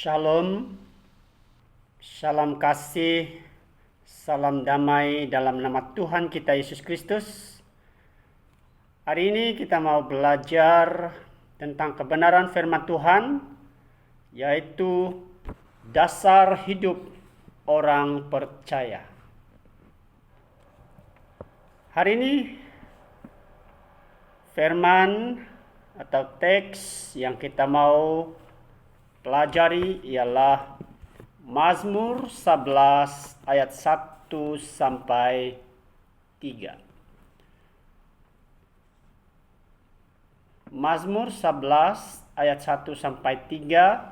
Shalom, salam kasih, salam damai dalam nama Tuhan kita Yesus Kristus. Hari ini kita mau belajar tentang kebenaran firman Tuhan, yaitu dasar hidup orang percaya. Hari ini firman atau teks yang kita mau pelajari ialah Mazmur 11 ayat 1 sampai 3. Mazmur 11 ayat 1 sampai 3.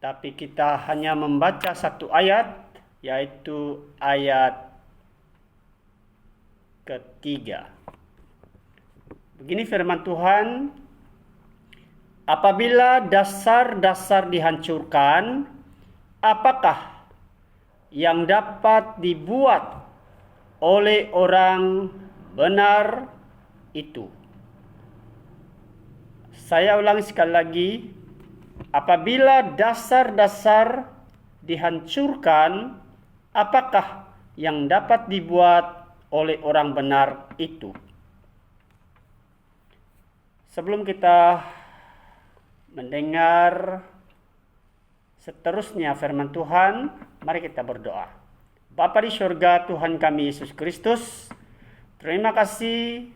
Tapi kita hanya membaca satu ayat, yaitu ayat ketiga. Begini firman Tuhan: apabila dasar-dasar dihancurkan, apakah yang dapat dibuat oleh orang benar itu? Saya ulangi sekali lagi. Apabila dasar-dasar dihancurkan, apakah yang dapat dibuat oleh orang benar itu? Sebelum kita mendengar seterusnya firman Tuhan, mari kita berdoa. Bapa di surga, Tuhan kami Yesus Kristus, terima kasih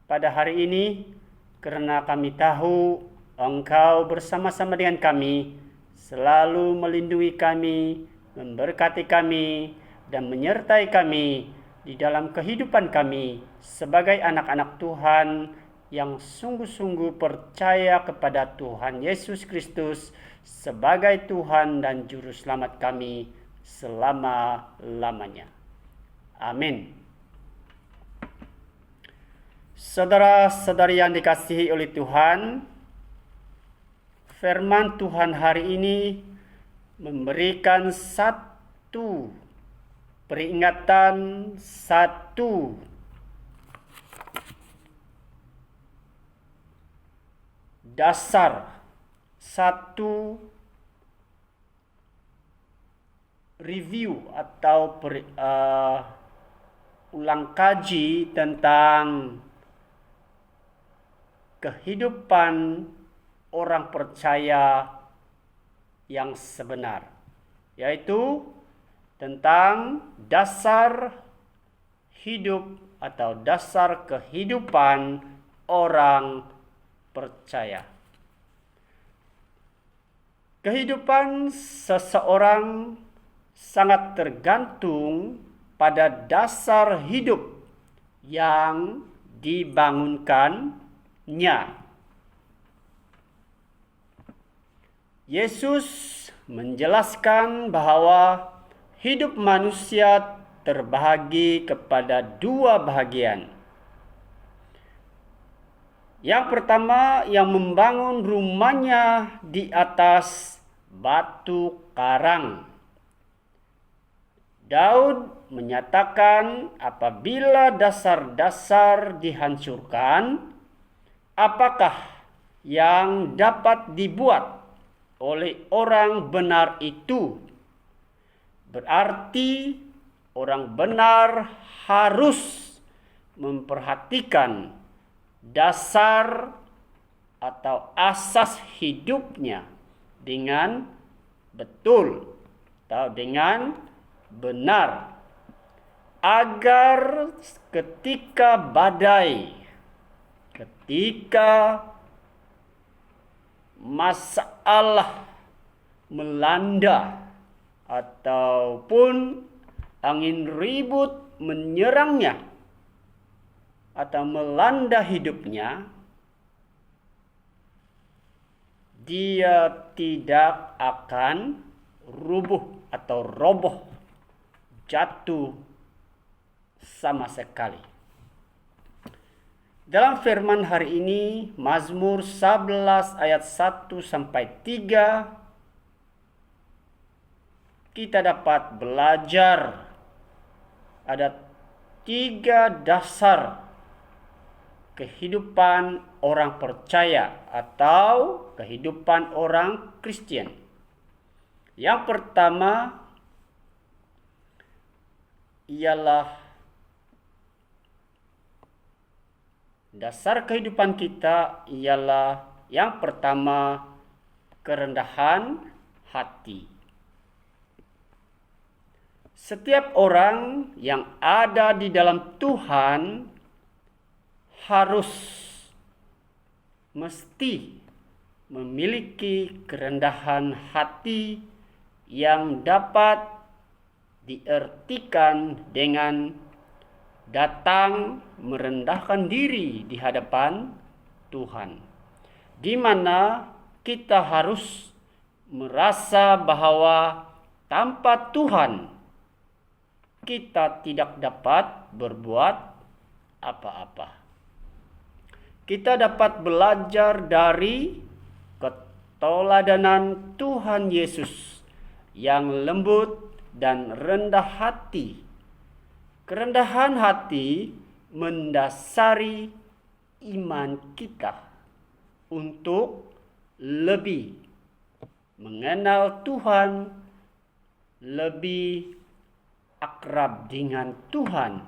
pada hari ini karena kami tahu Engkau bersama-sama dengan kami, selalu melindungi kami, memberkati kami, dan menyertai kami di dalam kehidupan kami sebagai anak-anak Tuhan yang sungguh-sungguh percaya kepada Tuhan Yesus Kristus sebagai Tuhan dan Juru Selamat kami selama-lamanya. Amin. Saudara-saudari yang dikasihi oleh Tuhan, firman Tuhan hari ini memberikan satu peringatan, satu dasar, satu review atau ulang kaji tentang kehidupan orang percaya yang sebenar, yaitu tentang dasar hidup atau dasar kehidupan orang percaya. Kehidupan seseorang sangat tergantung pada dasar hidup yang dibangunkannya. Yesus menjelaskan bahwa hidup manusia terbagi kepada dua bagian. Yang pertama, yang membangun rumahnya di atas batu karang. Daud menyatakan apabila dasar-dasar dihancurkan, apakah yang dapat dibuat oleh orang benar itu? Berarti orang benar harus memperhatikan dasar atau asas hidupnya dengan betul atau dengan benar, agar ketika badai, ketika masalah melanda ataupun angin ribut menyerangnya atau melanda hidupnya, dia tidak akan rubuh atau roboh, jatuh sama sekali. Dalam firman hari ini, Mazmur 11 ayat 1 sampai 3, kita dapat belajar ada 3 dasar kehidupan orang percaya atau kehidupan orang Kristen. Yang pertama ialah dasar kehidupan kita ialah yang pertama kerendahan hati. Setiap orang yang ada di dalam Tuhan harus mesti memiliki kerendahan hati yang dapat diartikan dengan datang merendahkan diri di hadapan Tuhan, di mana kita harus merasa bahwa tanpa Tuhan kita tidak dapat berbuat apa-apa. Kita dapat belajar dari keteladanan Tuhan Yesus yang lembut dan rendah hati. Kerendahan hati mendasari iman kita untuk lebih mengenal Tuhan, lebih akrab dengan Tuhan.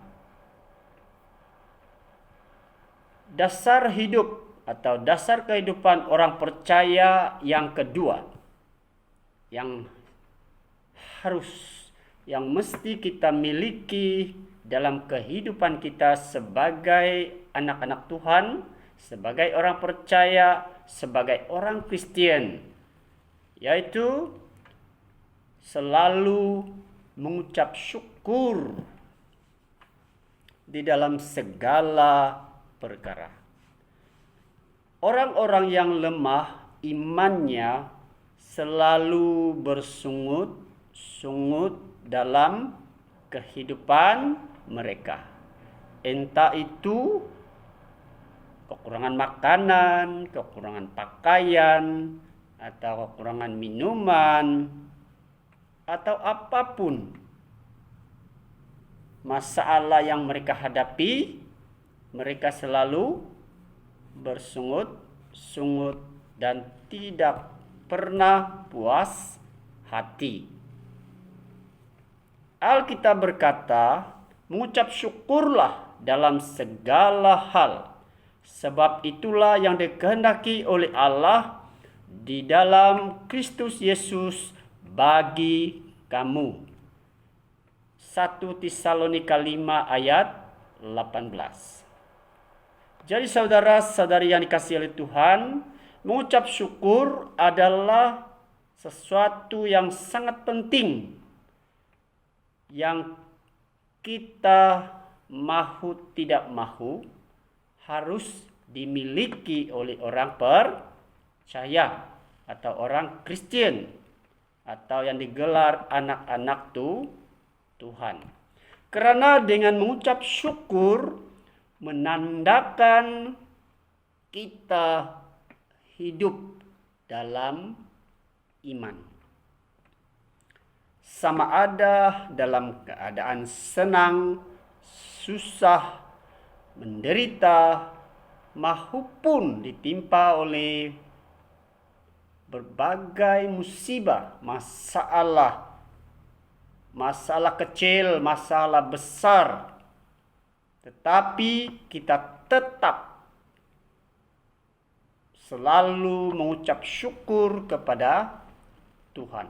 Dasar hidup atau dasar kehidupan orang percaya yang kedua yang mesti kita miliki dalam kehidupan kita sebagai anak-anak Tuhan, sebagai orang percaya, sebagai orang Kristen, yaitu selalu mengucap syukur di dalam segala perkara. Orang-orang yang lemah imannya selalu bersungut-sungut dalam kehidupan mereka. Entah itu kekurangan makanan, kekurangan pakaian, atau kekurangan minuman, atau apapun masalah yang mereka hadapi, mereka selalu bersungut-sungut dan tidak pernah puas hati. Alkitab berkata, mengucap syukurlah dalam segala hal, sebab itulah yang dikehendaki oleh Allah di dalam Kristus Yesus bagi kamu. 1 Tesalonika 5 ayat 18. Jadi saudara-saudari yang dikasihi oleh Tuhan, mengucap syukur adalah sesuatu yang sangat penting yang kita mahu tidak mahu harus dimiliki oleh orang percaya atau orang Kristen atau yang digelar anak-anak Tuhan. Karena dengan mengucap syukur menandakan kita hidup dalam iman. Sama ada dalam keadaan senang, susah, menderita, maupun ditimpa oleh berbagai musibah, masalah kecil, masalah besar. Tetapi kita tetap selalu mengucap syukur kepada Tuhan.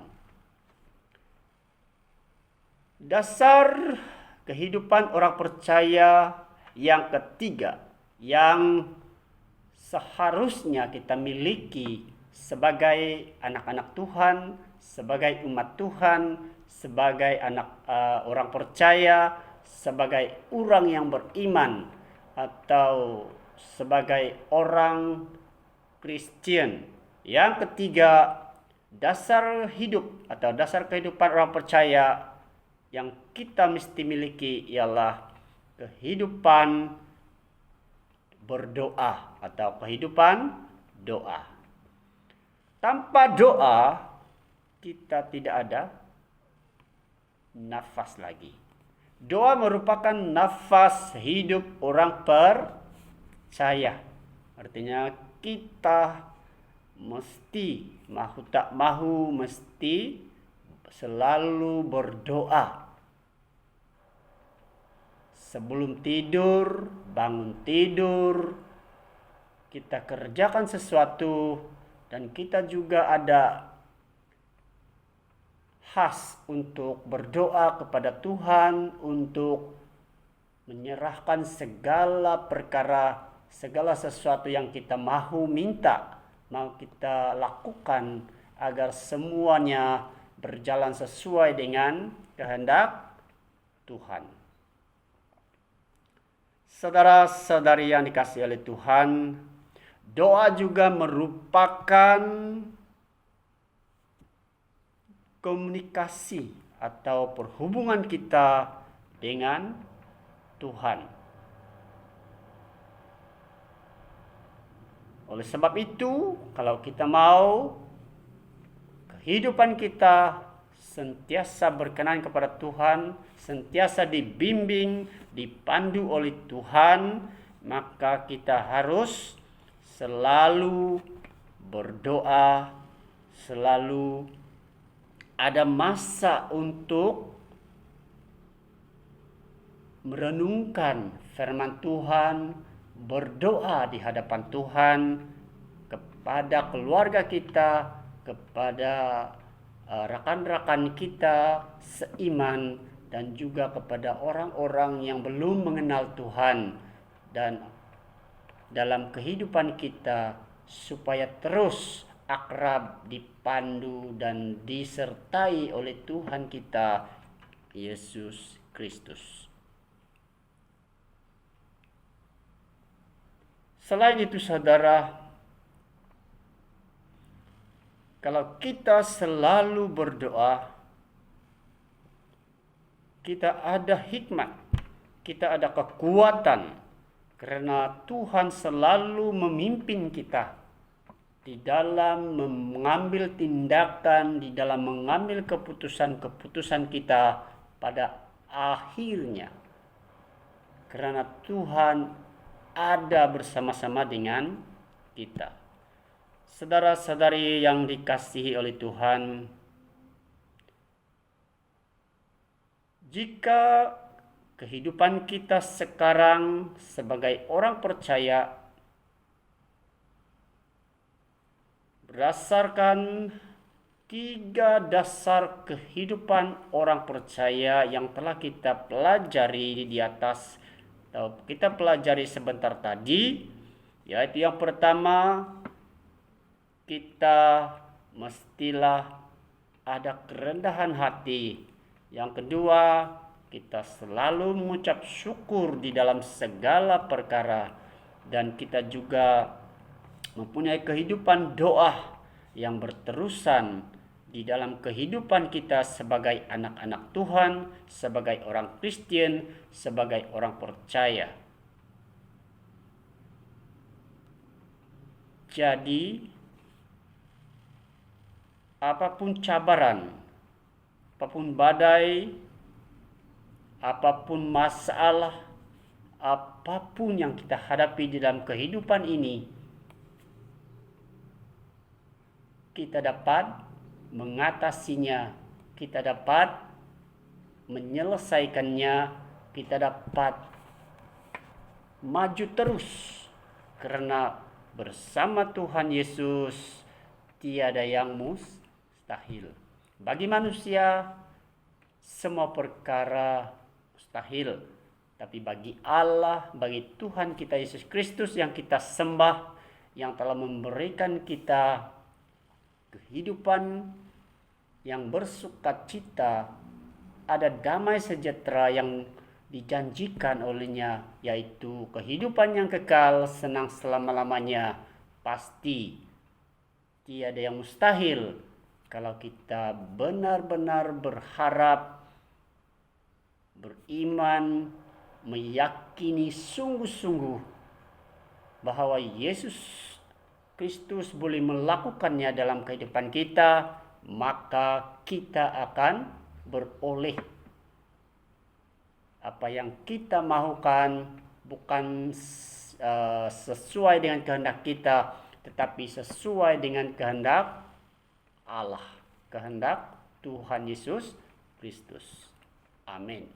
Dasar kehidupan orang percaya yang ketiga yang seharusnya kita miliki sebagai anak-anak Tuhan, sebagai umat Tuhan, sebagai orang percaya, sebagai orang yang beriman atau sebagai orang Kristen. Yang ketiga, dasar hidup atau dasar kehidupan orang percaya yang kita mesti miliki ialah kehidupan berdoa atau kehidupan doa. Tanpa doa kita tidak ada nafas lagi. Doa merupakan nafas hidup orang percaya. Artinya kita mesti, mahu tak mahu, mesti selalu berdoa. Sebelum tidur, bangun tidur, kita kerjakan sesuatu, dan kita juga ada khas untuk berdoa kepada Tuhan, untuk menyerahkan segala perkara, segala sesuatu yang kita mahu minta, mau kita lakukan, agar semuanya berjalan sesuai dengan kehendak Tuhan. Saudara-saudari yang dikasihi oleh Tuhan, doa juga merupakan komunikasi atau perhubungan kita dengan Tuhan. Oleh sebab itu, kalau kita mau kehidupan kita sentiasa berkenan kepada Tuhan, sentiasa dibimbing, dipandu oleh Tuhan, maka kita harus selalu berdoa, selalu ada masa untuk merenungkan firman Tuhan, berdoa di hadapan Tuhan kepada keluarga kita, kepada rekan-rekan kita seiman, dan juga kepada orang-orang yang belum mengenal Tuhan, dan dalam kehidupan kita supaya terus akrab, dipandu, dan disertai oleh Tuhan kita Yesus Kristus. Selain itu, saudara, kalau kita selalu berdoa, kita ada hikmat, kita ada kekuatan, karena Tuhan selalu memimpin kita di dalam mengambil tindakan, di dalam mengambil keputusan-keputusan kita pada akhirnya. Karena Tuhan ada bersama-sama dengan kita. Saudara-saudari yang dikasihi oleh Tuhan, jika kehidupan kita sekarang sebagai orang percaya berdasarkan 3 dasar kehidupan orang percaya yang telah kita pelajari di atas, atau kita pelajari sebentar tadi, yaitu yang pertama, kita mestilah ada kerendahan hati. Yang kedua, kita selalu mengucap syukur di dalam segala perkara, dan kita juga mempunyai kehidupan doa yang berterusan di dalam kehidupan kita sebagai anak-anak Tuhan, sebagai orang Kristen, sebagai orang percaya. Jadi, apapun cabaran, apapun badai, apapun masalah, apapun yang kita hadapi di dalam kehidupan ini, kita dapat mengatasinya, kita dapat menyelesaikannya, kita dapat maju terus, karena bersama Tuhan Yesus tiada yang mustahil. Bagi manusia semua perkara mustahil, tapi bagi Allah, bagi Tuhan kita Yesus Kristus yang kita sembah, yang telah memberikan kita kehidupan yang bersukacita, ada damai sejahtera yang dijanjikan olehnya, yaitu kehidupan yang kekal, senang selama-lamanya. Pasti tiada yang mustahil kalau kita benar-benar berharap, beriman, meyakini sungguh-sungguh bahwa Yesus Kristus boleh melakukannya dalam kehidupan kita, maka kita akan beroleh apa yang kita mahukan, bukan sesuai dengan kehendak kita, tetapi sesuai dengan kehendak Allah, kehendak Tuhan Yesus Kristus. Amin.